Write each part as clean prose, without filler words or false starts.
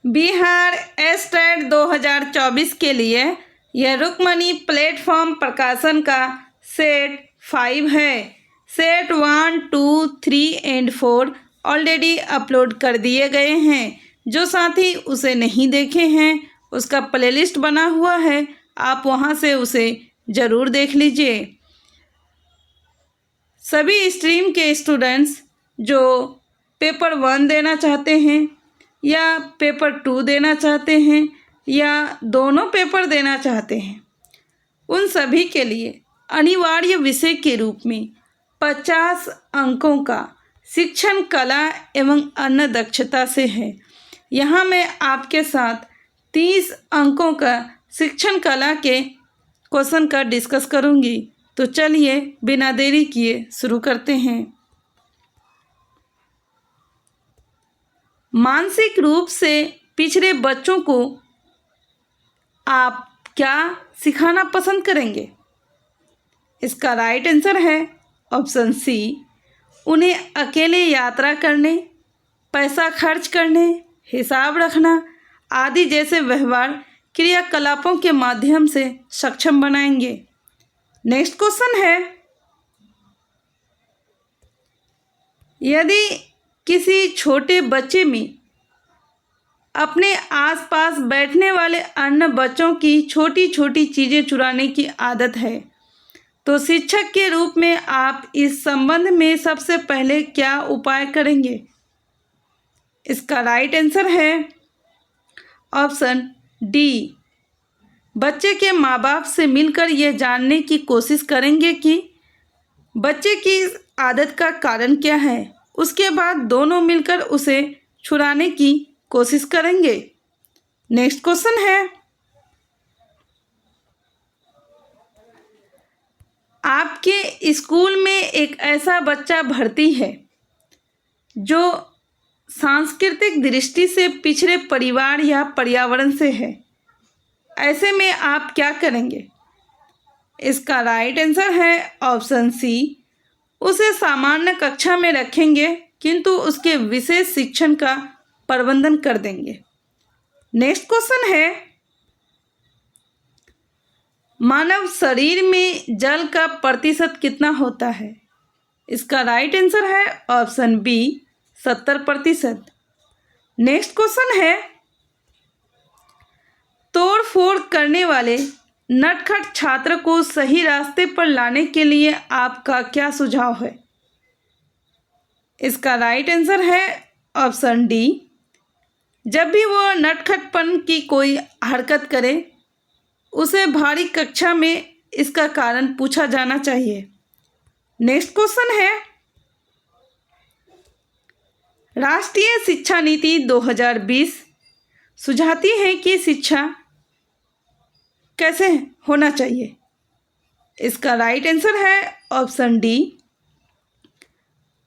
Bihar estate 2024 के लिए यह रुक्मणी प्लेटफॉर्म प्रकाशन का सेट 5 है। सेट 1, 2, 3 एंड 4 ऑलरेडी अपलोड कर दिए गए हैं। जो साथी उसे नहीं देखे हैं उसका प्लेलिस्ट बना हुआ है, आप वहां से उसे ज़रूर देख लीजिए। सभी स्ट्रीम के स्टूडेंट्स जो पेपर 1 देना चाहते हैं या पेपर 2 देना चाहते हैं या दोनों पेपर देना चाहते हैं, उन सभी के लिए अनिवार्य विषय के रूप में 50 अंकों का शिक्षण कला एवं अन्य दक्षता से है। यहाँ मैं आपके साथ 30 अंकों का शिक्षण कला के क्वेश्चन का डिस्कस करूँगी। तो चलिए बिना देरी किए शुरू करते हैं। मानसिक रूप से पिछड़े बच्चों को आप क्या सिखाना पसंद करेंगे? इसका राइट आंसर है ऑप्शन सी, उन्हें अकेले यात्रा करने, पैसा खर्च करने, हिसाब रखना आदि जैसे व्यवहार क्रियाकलापों के माध्यम से सक्षम बनाएंगे। नेक्स्ट क्वेश्चन है, यदि किसी छोटे बच्चे में अपने आसपास बैठने वाले अन्य बच्चों की छोटी छोटी चीज़ें चुराने की आदत है, तो शिक्षक के रूप में आप इस संबंध में सबसे पहले क्या उपाय करेंगे? इसका राइट आंसर है ऑप्शन डी, बच्चे के माँ बाप से मिलकर यह जानने की कोशिश करेंगे कि बच्चे की आदत का कारण क्या है। उसके बाद दोनों मिलकर उसे छुड़ाने की कोशिश करेंगे। नेक्स्ट क्वेश्चन है, आपके स्कूल में एक ऐसा बच्चा भर्ती है जो सांस्कृतिक दृष्टि से पिछड़े परिवार या पर्यावरण से है, ऐसे में आप क्या करेंगे? इसका राइट आंसर है ऑप्शन सी, उसे सामान्य कक्षा में रखेंगे किंतु उसके विशेष शिक्षण का प्रबंधन कर देंगे। नेक्स्ट क्वेश्चन है, मानव शरीर में जल का प्रतिशत कितना होता है? इसका राइट आंसर है ऑप्शन बी, 70%। नेक्स्ट क्वेश्चन है, तोड़ फोड़ करने वाले नटखट छात्र को सही रास्ते पर लाने के लिए आपका क्या सुझाव है? इसका राइट आंसर है ऑप्शन डी, जब भी वो नटखटपन की कोई हरकत करे उसे भारी कक्षा में इसका कारण पूछा जाना चाहिए। नेक्स्ट क्वेश्चन है, राष्ट्रीय शिक्षा नीति 2020 सुझाती है कि शिक्षा कैसे होना चाहिए? इसका राइट आंसर है ऑप्शन डी,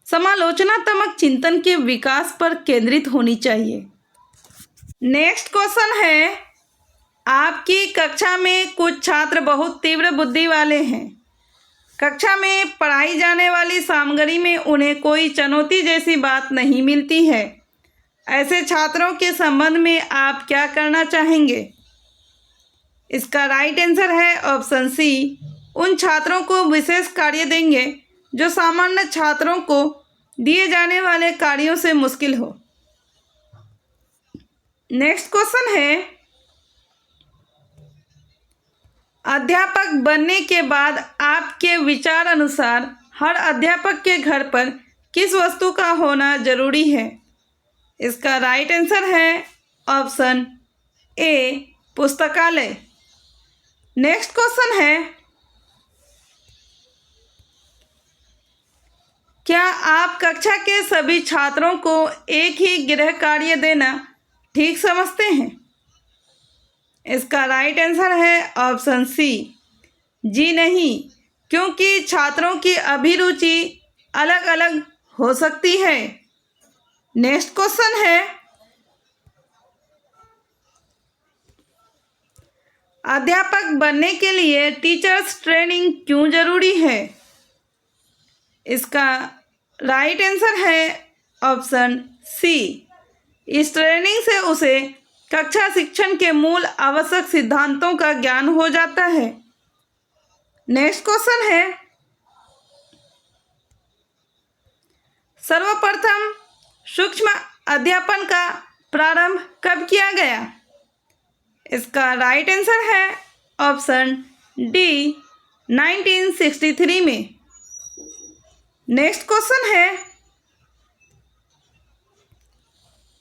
समालोचनात्मक चिंतन के विकास पर केंद्रित होनी चाहिए। नेक्स्ट क्वेश्चन है, आपकी कक्षा में कुछ छात्र बहुत तीव्र बुद्धि वाले हैं। कक्षा में पढ़ाई जाने वाली सामग्री में उन्हें कोई चुनौती जैसी बात नहीं मिलती है। ऐसे छात्रों के संबंध में आप क्या करना चाहेंगे? इसका राइट आंसर है ऑप्शन सी, उन छात्रों को विशेष कार्य देंगे जो सामान्य छात्रों को दिए जाने वाले कार्यों से मुश्किल हो। नेक्स्ट क्वेश्चन है, अध्यापक बनने के बाद आपके विचार अनुसार हर अध्यापक के घर पर किस वस्तु का होना जरूरी है? इसका राइट आंसर है ऑप्शन ए, पुस्तकालय। नेक्स्ट क्वेश्चन है, क्या आप कक्षा के सभी छात्रों को एक ही गृह कार्य देना ठीक समझते हैं? इसका राइट आंसर है ऑप्शन सी, जी नहीं, क्योंकि छात्रों की अभिरुचि अलग अलग हो सकती है। नेक्स्ट क्वेश्चन है, अध्यापक बनने के लिए टीचर्स ट्रेनिंग क्यों जरूरी है? इसका राइट आंसर है ऑप्शन सी, इस ट्रेनिंग से उसे कक्षा शिक्षण के मूल आवश्यक सिद्धांतों का ज्ञान हो जाता है। नेक्स्ट क्वेश्चन है, सर्वप्रथम सूक्ष्म अध्यापन का प्रारंभ कब किया गया? इसका राइट आंसर है ऑप्शन डी 1963 में। नेक्स्ट क्वेश्चन है,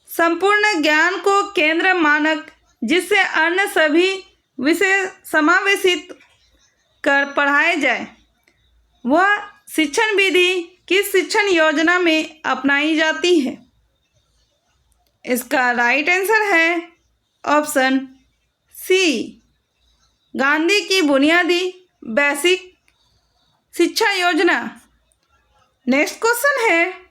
संपूर्ण ज्ञान को केंद्र मानक जिससे अन्य सभी विषय समावेशित कर पढ़ाए जाए, वह शिक्षण विधि किस शिक्षण योजना में अपनाई जाती है? इसका राइट आंसर है ऑप्शन सी, गांधी की बुनियादी बेसिक शिक्षा योजना। नेक्स्ट क्वेश्चन है,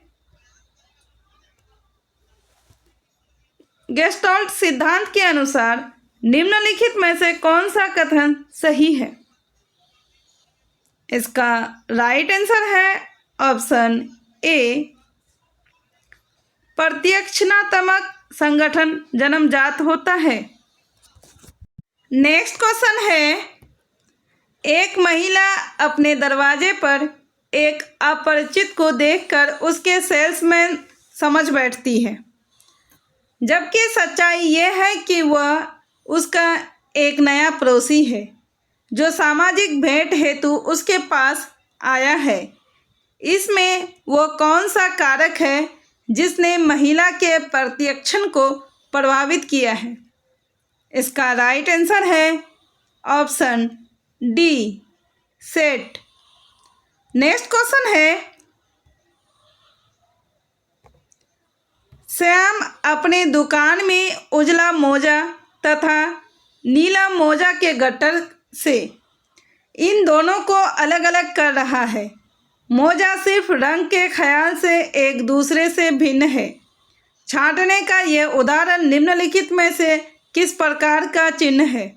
गेस्टाल्ट सिद्धांत के अनुसार निम्नलिखित में से कौन सा कथन सही है? इसका राइट आंसर है ऑप्शन ए, प्रत्यक्षात्मक संगठन जन्मजात होता है। नेक्स्ट क्वेश्चन है, एक महिला अपने दरवाजे पर एक अपरिचित को देखकर उसके सेल्समैन समझ बैठती है, जबकि सच्चाई यह है कि वह उसका एक नया पड़ोसी है जो सामाजिक भेंट हेतु उसके पास आया है। इसमें वो कौन सा कारक है जिसने महिला के प्रत्यक्षण को प्रभावित किया है? इसका राइट आंसर है option D, set. Next question है, श्याम अपने दुकान में उजला मोजा तथा नीला मोजा के गट्टर से इन दोनों को अलग अलग कर रहा है। मोजा सिर्फ रंग के ख्याल से एक दूसरे से भिन्न है। छांटने का यह उदाहरण निम्नलिखित में से किस प्रकार का चिन्ह है?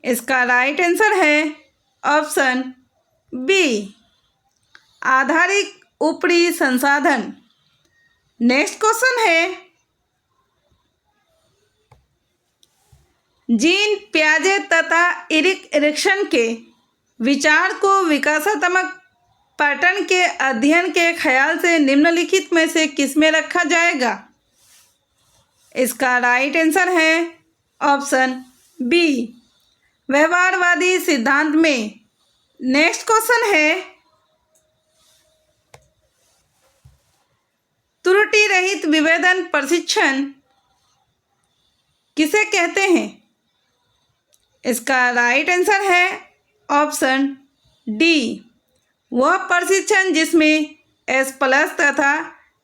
इसका राइट आंसर है ऑप्शन बी, आधारिक ऊपरी संसाधन। नेक्स्ट क्वेश्चन है, जीन पियाजे तथा एरिक एरिक्सन के विचार को विकासात्मक पैटर्न के अध्ययन के ख्याल से निम्नलिखित में से किसमें रखा जाएगा? इसका राइट आंसर है ऑप्शन बी, व्यवहारवादी सिद्धांत में। नेक्स्ट क्वेश्चन है, त्रुटि रहित विभेदन प्रशिक्षण किसे कहते हैं? इसका राइट आंसर है ऑप्शन डी, वह प्रशिक्षण जिसमें S+ तथा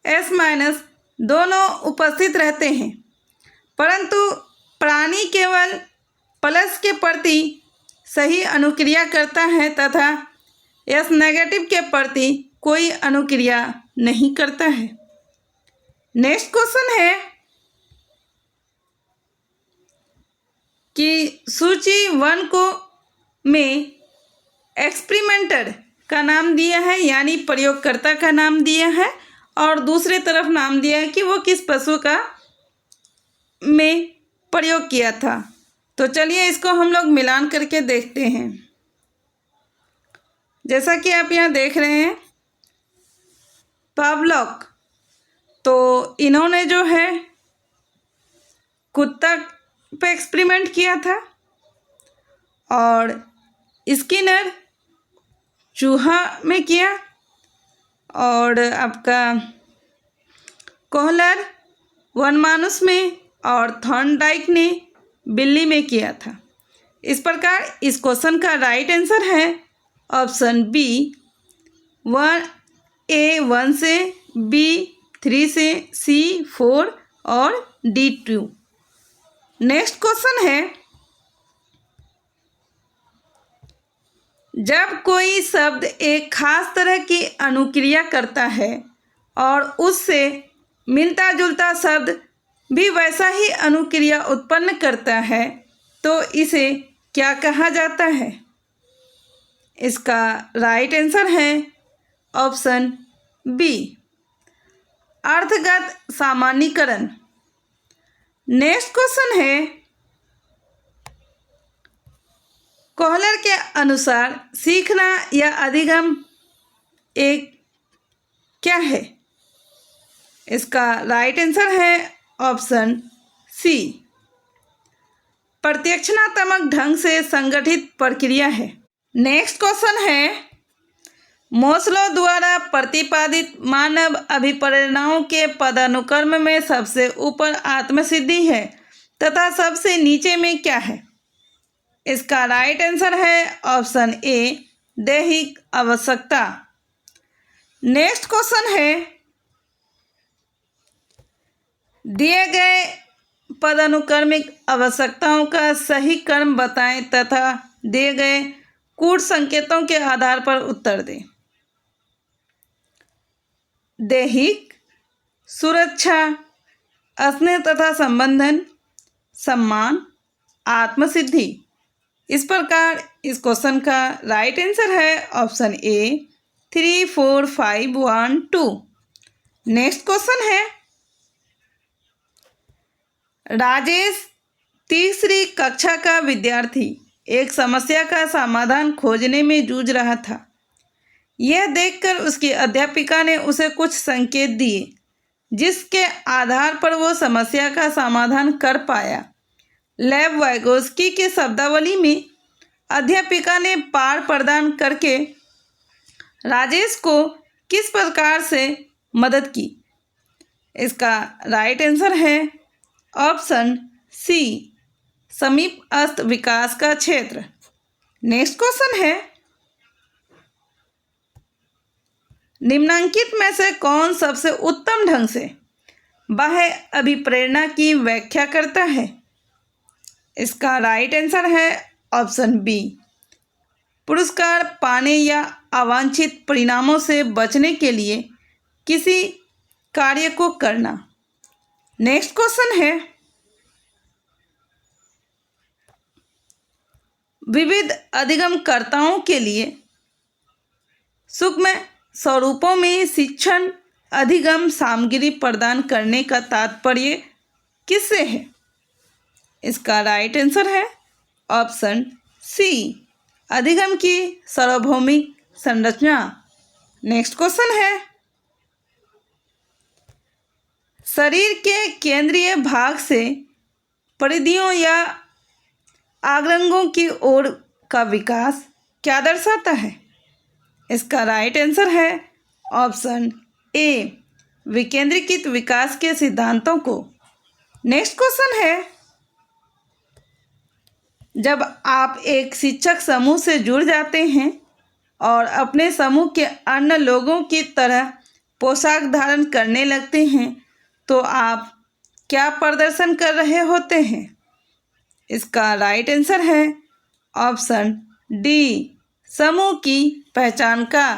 S- दोनों उपस्थित रहते हैं, परंतु प्राणी केवल प्लस के प्रति सही अनुक्रिया करता है तथा S- के प्रति कोई अनुक्रिया नहीं करता है। नेक्स्ट क्वेश्चन है कि सूची 1 को में एक्सपेरिमेंटर का नाम दिया है, यानी प्रयोगकर्ता का नाम दिया है, और दूसरे तरफ नाम दिया है कि वो किस पशु का में प्रयोग किया था। तो चलिए इसको हम लोग मिलान करके देखते हैं। जैसा कि आप यहाँ देख रहे हैं, पावलोव, तो इन्होंने जो है कुत्ता पे एक्सपेरिमेंट किया था, और स्किनर चूहा में किया, और आपका कोहलर वनमानुस में, और थॉर्नडाइक ने बिल्ली में किया था। इस प्रकार इस क्वेश्चन का राइट आंसर है ऑप्शन बी, 1 से, B 3 से, C 4 और D 2। नेक्स्ट क्वेश्चन है, जब कोई शब्द एक खास तरह की अनुक्रिया करता है और उससे मिलता जुलता शब्द भी वैसा ही अनुक्रिया उत्पन्न करता है, तो इसे क्या कहा जाता है? इसका राइट आंसर है ऑप्शन बी, अर्थगत सामान्यीकरण। नेक्स्ट क्वेश्चन है, कोहलर के अनुसार सीखना या अधिगम एक क्या है? इसका राइट आंसर है ऑप्शन सी, प्रत्यक्षात्मक ढंग से संगठित प्रक्रिया है। नेक्स्ट क्वेश्चन है, मोस्लो द्वारा प्रतिपादित मानव अभिप्रेरणाओं के पदानुक्रम में सबसे ऊपर आत्मसिद्धि है तथा सबसे नीचे में क्या है? इसका राइट आंसर है ऑप्शन ए, दैहिक आवश्यकता। नेक्स्ट क्वेश्चन है, दिए गए पदानुक्रमिक आवश्यकताओं का सही क्रम बताएं तथा दिए गए कूट संकेतों के आधार पर उत्तर दें। दैहिक, सुरक्षा, स्नेह तथा संबंधन, सम्मान, आत्मसिद्धि। इस प्रकार इस क्वेश्चन का राइट आंसर है ऑप्शन ए, 3, 4, 5, 1, 2। नेक्स्ट क्वेश्चन है, राजेश तीसरी कक्षा का विद्यार्थी एक समस्या का समाधान खोजने में जूझ रहा था। यह देखकर उसकी अध्यापिका ने उसे कुछ संकेत दिए जिसके आधार पर वो समस्या का समाधान कर पाया। लेव वाइगोस्की के शब्दावली में अध्यापिका ने पार प्रदान करके राजेश को किस प्रकार से मदद की? इसका राइट आंसर है ऑप्शन सी, समीपस्थ विकास का क्षेत्र। नेक्स्ट क्वेश्चन है, निम्नांकित में से कौन सबसे उत्तम ढंग से बाह्य अभिप्रेरणा की व्याख्या करता है? इसका राइट आंसर है ऑप्शन बी, पुरस्कार पाने या अवांछित परिणामों से बचने के लिए किसी कार्य को करना। नेक्स्ट क्वेश्चन है, विविध अधिगमकर्ताओं के लिए सूक्ष्म स्वरूपों में शिक्षण अधिगम सामग्री प्रदान करने का तात्पर्य किससे है? इसका राइट आंसर है ऑप्शन सी, अधिगम की सार्वभौमिक संरचना। नेक्स्ट क्वेश्चन है, शरीर के केंद्रीय भाग से परिधियों या आग्रंगों की ओर का विकास क्या दर्शाता है? इसका राइट आंसर है ऑप्शन ए, विकेंद्रीकृत विकास के सिद्धांतों को। नेक्स्ट क्वेश्चन है, जब आप एक शिक्षक समूह से जुड़ जाते हैं और अपने समूह के अन्य लोगों की तरह पोशाक धारण करने लगते हैं तो आप क्या प्रदर्शन कर रहे होते हैं? इसका राइट आंसर है ऑप्शन डी, समूह की पहचान का।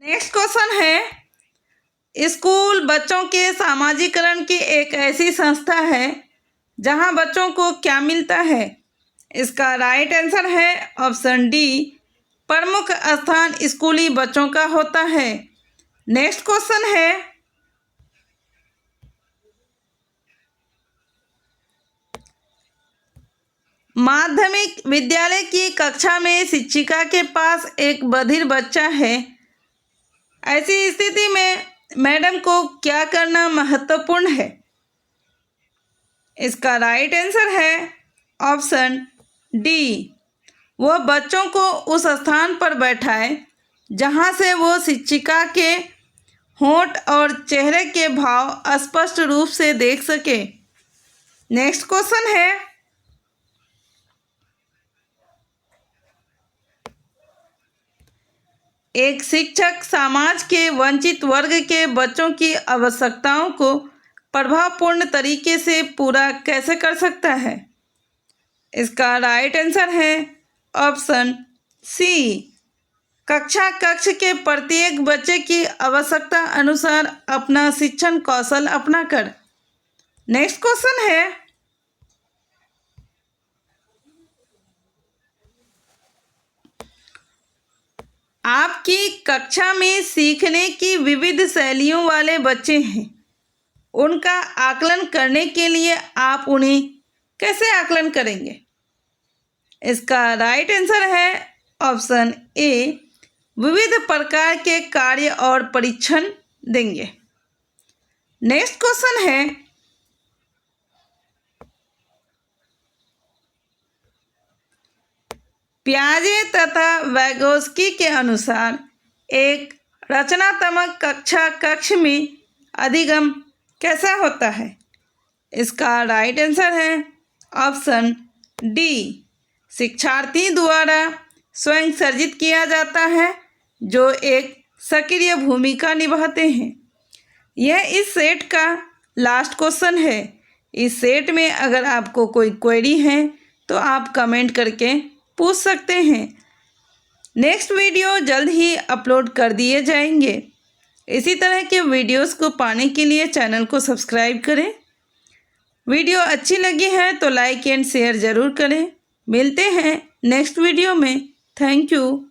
नेक्स्ट क्वेश्चन है, स्कूल बच्चों के सामाजिकरण की एक ऐसी संस्था है जहां बच्चों को क्या मिलता है? इसका राइट आंसर है ऑप्शन डी, प्रमुख स्थान स्कूली बच्चों का होता है। नेक्स्ट क्वेश्चन है, माध्यमिक विद्यालय की कक्षा में शिक्षिका के पास एक बधिर बच्चा है। ऐसी स्थिति में मैडम को क्या करना महत्वपूर्ण है? इसका राइट आंसर है ऑप्शन डी, वह बच्चों को उस स्थान पर बैठाए जहां से वो शिक्षिका के होंठ और चेहरे के भाव स्पष्ट रूप से देख सके। नेक्स्ट क्वेश्चन है, एक शिक्षक समाज के वंचित वर्ग के बच्चों की आवश्यकताओं को प्रभावपूर्ण तरीके से पूरा कैसे कर सकता है? इसका राइट आंसर है ऑप्शन सी, कक्षा कक्ष के प्रत्येक बच्चे की आवश्यकता अनुसार अपना शिक्षण कौशल अपनाकर। नेक्स्ट क्वेश्चन है, आपकी कक्षा में सीखने की विविध शैलियों वाले बच्चे हैं। उनका आकलन करने के लिए आप उन्हें कैसे आकलन करेंगे? इसका राइट आंसर है ऑप्शन ए, विविध प्रकार के कार्य और परीक्षण देंगे। नेक्स्ट क्वेश्चन है, पियाजे तथा वैगोस्की के अनुसार एक रचनात्मक कक्ष में अधिगम कैसा होता है? इसका राइट आंसर है ऑप्शन डी, शिक्षार्थी द्वारा स्वयं सर्जित किया जाता है जो एक सक्रिय भूमिका निभाते हैं। यह इस सेट का लास्ट क्वेश्चन है। इस सेट में अगर आपको कोई क्वेरी है तो आप कमेंट करके पूछ सकते हैं। नेक्स्ट वीडियो जल्द ही अपलोड कर दिए जाएंगे। इसी तरह के वीडियोस को पाने के लिए चैनल को सब्सक्राइब करें। वीडियो अच्छी लगी है तो लाइक एंड शेयर ज़रूर करें। मिलते हैं नेक्स्ट वीडियो में। Thank you.